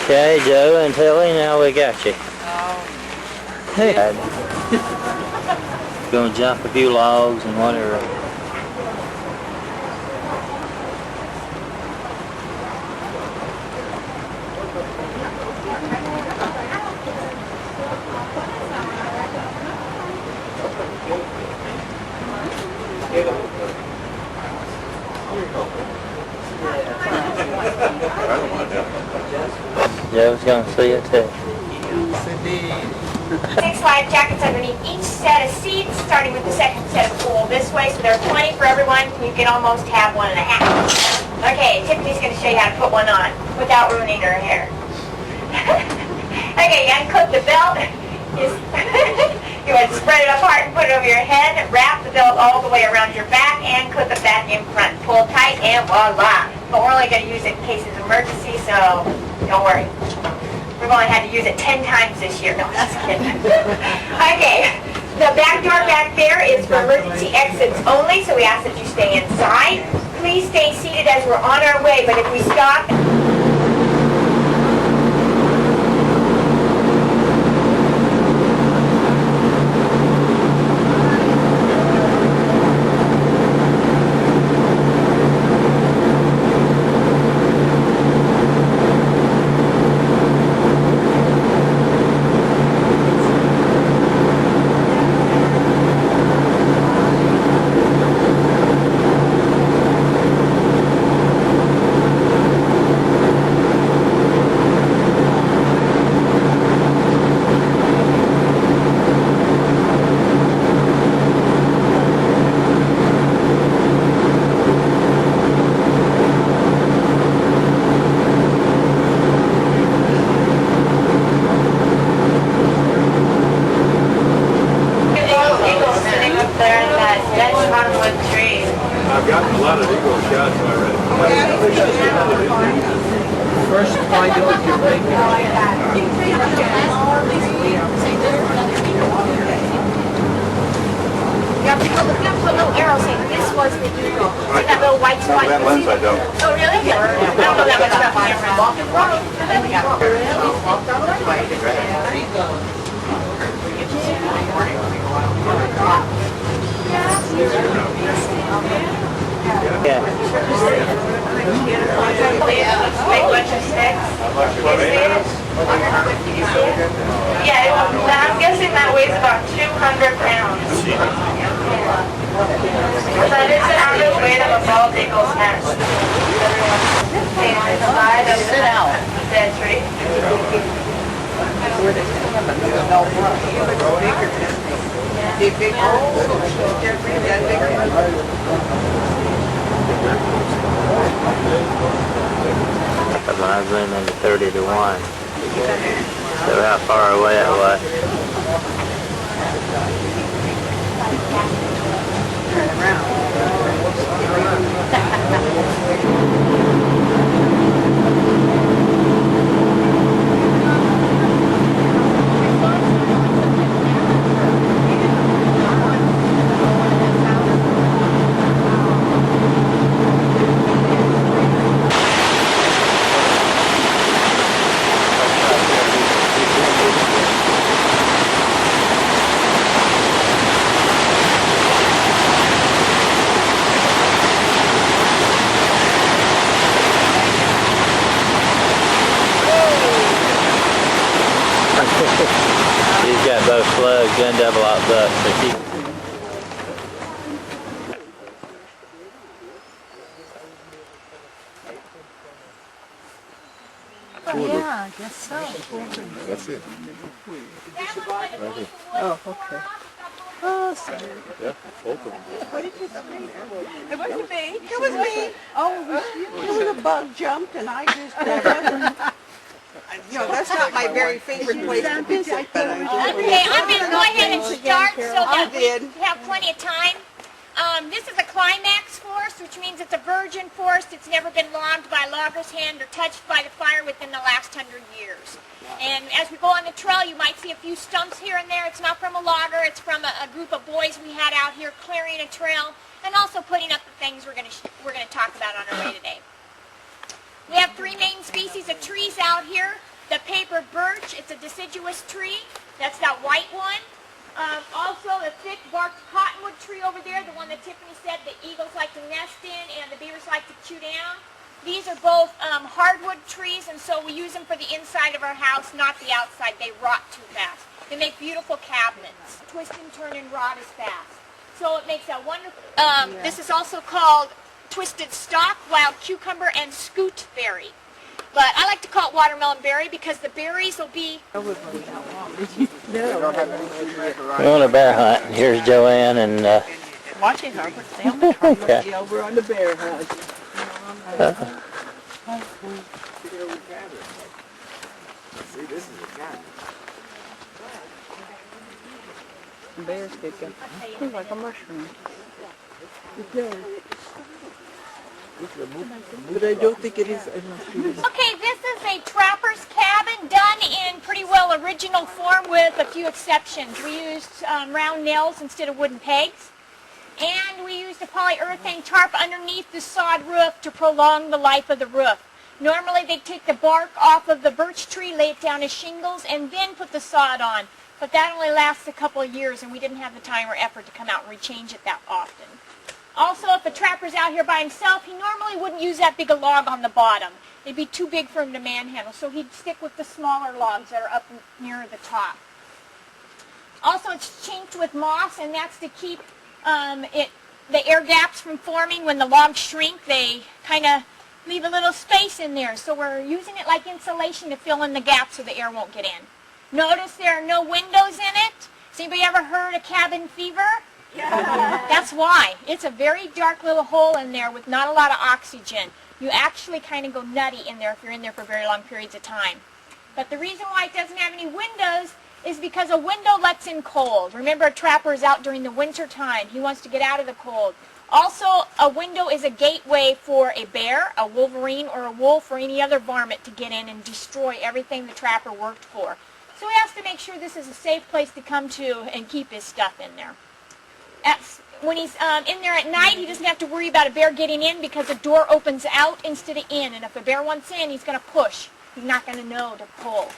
Okay, Joe and Tilly, now we got you. Hey. Gonna jump a few logs and whatever. Joe's gonna see it too. 6 life jackets underneath each set of seats, starting with the second set of pool this way, so there are 20 for everyone. You can almost have 1.5. Okay, Tiffany's going to show you how to put one on without ruining her hair. Okay, you unclip the belt. You want to spread it apart and put it over your head. Wrap the belt all the way around your back and clip it back in front. Pull tight and voila. But we're only going to use it in cases of emergency, so don't worry. We've only had to use it 10 times this year. No, just kidding. Okay, the back door back there is for emergency exits only, so we ask that you stay inside. Please stay seated as we're on our way, but if we stop... I've gotten a lot of eagle shots already. First, find out if you're making it. You have to put little arrows in. This was the eagle. See that little white spot? That lens I don't. Oh, really? I don't know that much about the Yeah. Big bunch of sticks. Yeah, I'm guessing that weighs about 200 pounds. That is the average weight of a bald eagle's nest. Sit out. Dead tree. When I zoom into 30 to 1. So how far away that was. Turn around. He's got both slugs and double out ducks. Yeah, I guess so. That's it. Right here. Oh, okay. Oh, sorry. Yeah, both of them. What did you say? It wasn't me. It was me. Oh, It was a bug jumped and I just, you know, that's not my very favorite place to visit, but I just... Okay, I'm going to go ahead and start so that did. we have plenty of time. This is a climax forest, which means it's a virgin forest. It's never been logged by a logger's hand or touched by the fire within the last 100 years. And as we go on the trail, you might see a few stumps here and there. It's not from a logger. It's from a group of boys we had out here clearing a trail and also putting up the things we're going to talk about on our way today. species of trees out here. The paper birch, it's a deciduous tree. That's that white one. Also the thick barked cottonwood tree over there, the one that Tiffany said the eagles like to nest in and the beavers like to chew down. These are both hardwood trees, and so we use them for the inside of our house, not the outside. They rot too fast. They make beautiful cabinets. Twist and turn and rot as fast. So it makes a wonderful... This is also called twisted stalk, wild cucumber, and scoot berry. But I like to call it watermelon berry because the berries will be... We're on a bear hunt, and here's Joanne and... Watching her, but stay on the truck. Yeah, we're on the bear hunt. See, this is a cabin. The bears get them. Looks like a mushroom. But I don't think it is a mushroom. Okay, this is a trapper's cabin done in pretty well original form with a few exceptions. We used round nails instead of wooden pegs. And we used a polyurethane tarp underneath the sod roof to prolong the life of the roof. Normally they'd take the bark off of the birch tree, lay it down as shingles, and then put the sod on. But that only lasts a couple of years, and we didn't have the time or effort to come out and rechange it that often. Also, if a trapper's out here by himself, he normally wouldn't use that big a log on the bottom. It'd be too big for him to manhandle, so he'd stick with the smaller logs that are up near the top. Also, it's chinked with moss, and that's to keep the air gaps from forming. When the logs shrink, they kind of leave a little space in there. So we're using it like insulation to fill in the gaps so the air won't get in. Notice there are no windows in it. Has anybody ever heard of cabin fever? Yeah. That's why. It's a very dark little hole in there with not a lot of oxygen. You actually kind of go nutty in there if you're in there for very long periods of time. But the reason why it doesn't have any windows is because a window lets in cold. Remember, a trapper is out during the winter time. He wants to get out of the cold. Also, a window is a gateway for a bear, a wolverine, or a wolf, or any other varmint to get in and destroy everything the trapper worked for. So he has to make sure this is a safe place to come to and keep his stuff in there. When he's in there at night, he doesn't have to worry about a bear getting in because the door opens out instead of in. And if a bear wants in, he's going to push. He's not going to know to pull.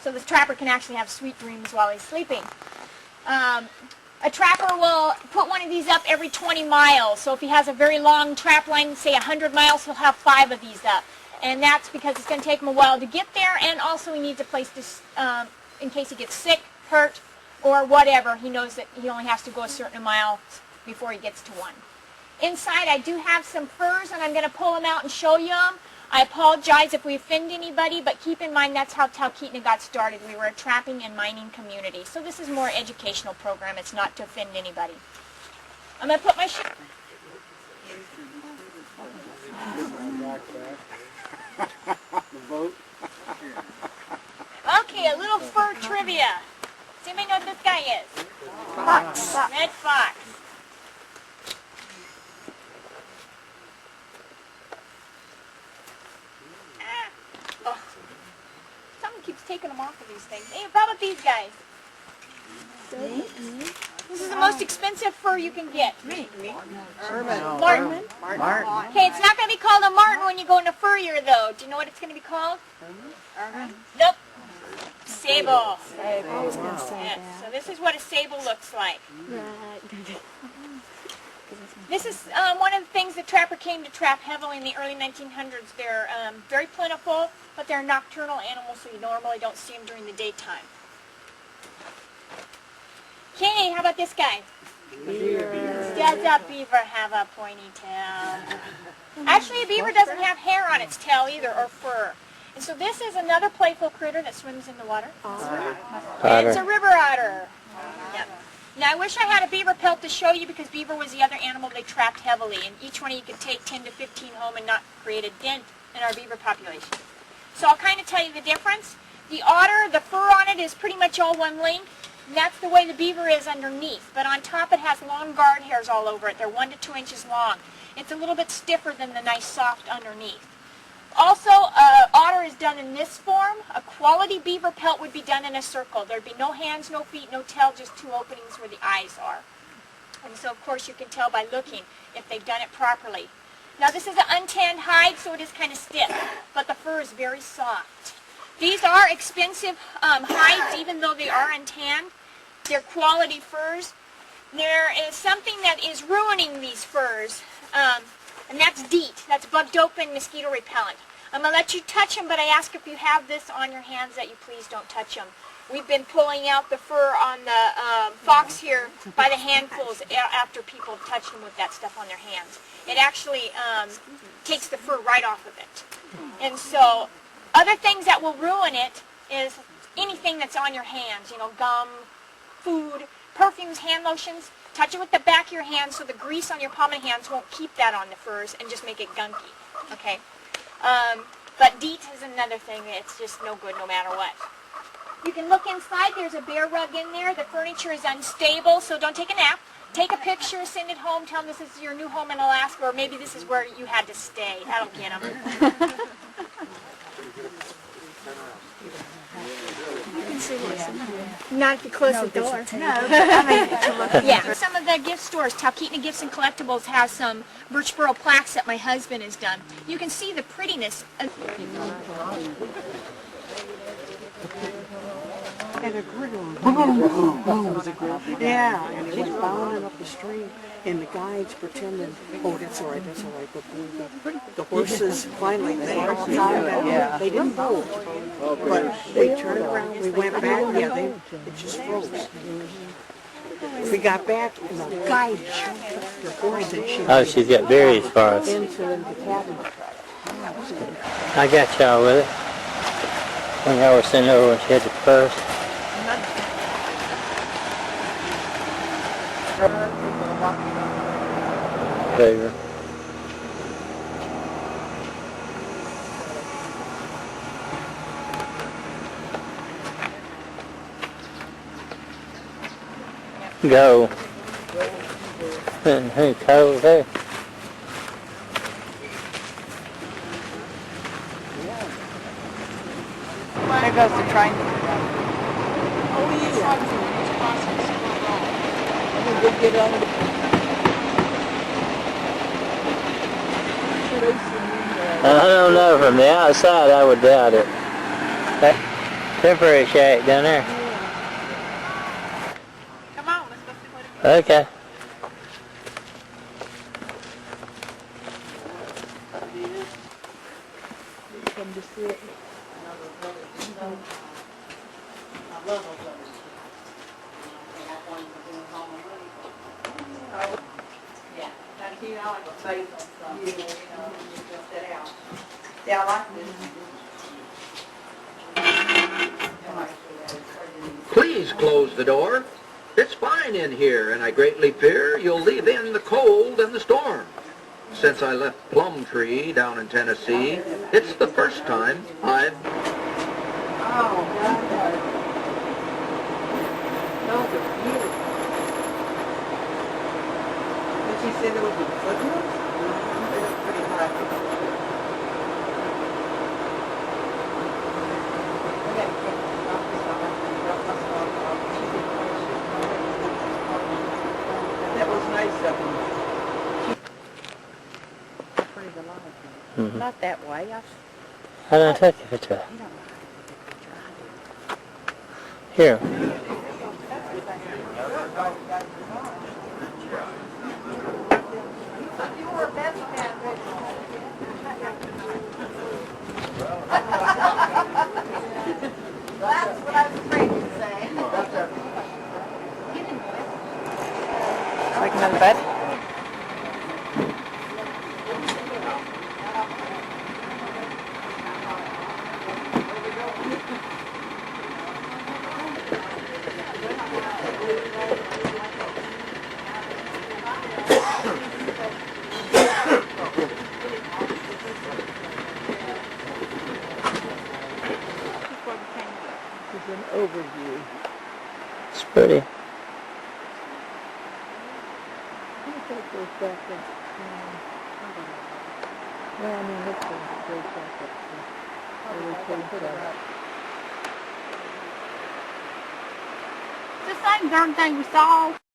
So the trapper can actually have sweet dreams while he's sleeping. A trapper will put one of these up every 20 miles. So if he has a very long trap line, say 100 miles, he'll have 5 of these up. And that's because it's going to take him a while to get there, and also he needs a place to, in case he gets sick, hurt, or whatever. He knows that he only has to go a certain amount before he gets to one. Inside I do have some furs, and I'm going to pull them out and show you them. I apologize if we offend anybody, but keep in mind that's how Talkeetna got started. We were a trapping and mining community. So this is more educational program. It's not to offend anybody. I'm going to put my Okay, a little fur trivia. Does anybody know what this guy is? Fox. Red fox. Oh. Someone keeps taking them off of these things. Hey, how about these guys? This is the most expensive fur you can get. Martin. Okay, it's not going to be called a martin when you go into furrier, though. Do you know what it's going to be called? Nope. Sable. Yes. So this is what a sable looks like. This is one of the things the trapper came to trap heavily in the early 1900s. They're very plentiful, but they're nocturnal animals, so you normally don't see them during the daytime. Okay, how about this guy? Beaver. Does a beaver have a pointy tail? Actually, a beaver doesn't have hair on its tail either, or fur. And so this is another playful critter that swims in the water. It's a river otter. Yep. Now, I wish I had a beaver pelt to show you because beaver was the other animal they trapped heavily. And each one of you could take 10 to 15 home and not create a dent in our beaver population. So I'll kind of tell you the difference. The otter, the fur on it is pretty much all one length. And that's the way the beaver is underneath. But on top it has long guard hairs all over it. They're 1 to 2 inches long. It's a little bit stiffer than the nice soft underneath. Also, otter is done in this form. A quality beaver pelt would be done in a circle. There'd be no hands, no feet, no tail, just 2 openings where the eyes are. And so, of course, you can tell by looking if they've done it properly. Now this is an untanned hide, so it is kind of stiff, but the fur is very soft. These are expensive hides, even though they are untanned. They're quality furs. There is something that is ruining these furs, and that's DEET. That's bug dope and mosquito repellent. I'm going to let you touch them, but I ask if you have this on your hands that you please don't touch them. We've been pulling out the fur on the fox here by the handfuls after people touch them with that stuff on their hands. It actually takes the fur right off of it. And so other things that will ruin it is anything that's on your hands, you know, gum, food, perfumes, hand lotions. Touch it with the back of your hand so the grease on your palm and hands won't keep that on the furs and just make it gunky, okay? But DEET is another thing. It's just no good no matter what. You can look inside. There's a bear rug in there. The furniture is unstable, so don't take a nap. Take a picture, send it home, tell them this is your new home in Alaska, or maybe this is where you had to stay. That'll get them. Not if you close the door. Yeah. Some of the gift stores, Talkeetna Gifts and Collectibles, has some birch burl plaques that my husband has done. You can see the prettiness. And a griddle. Yeah, and it was bounding up the street, and the guides pretending, oh, that's all right, but the horses finally, they all calmed down. They didn't move, but they turned around, we went back, it just froze. We got back, and the guide jumped the horse, and she Oh, she's got berries for us. into the cabin. I got y'all with it. When y'all were sitting over when she had the purse. Favor. Go. Hey, cold there. There goes the train. I don't know, from the outside I would doubt it. That temporary shack down there. Come on, let's go see what it is. Okay. Come to see it. Yeah, I like this. Please close the door. It's fine in here, and I greatly fear you'll leave in the cold and the storm. Since I left Plum Tree down in Tennessee, it's the first time I've... Oh, God. Those are beautiful. Did she say there would be footnotes? They look pretty high. That was nice of them. Mm-hmm. Not that way. I don't take a picture. Here. That's what I was afraid to say. Like another bed? An overview. It's pretty. I think it goes back up. Well, I mean, this one goes back up. It's the same darn thing we saw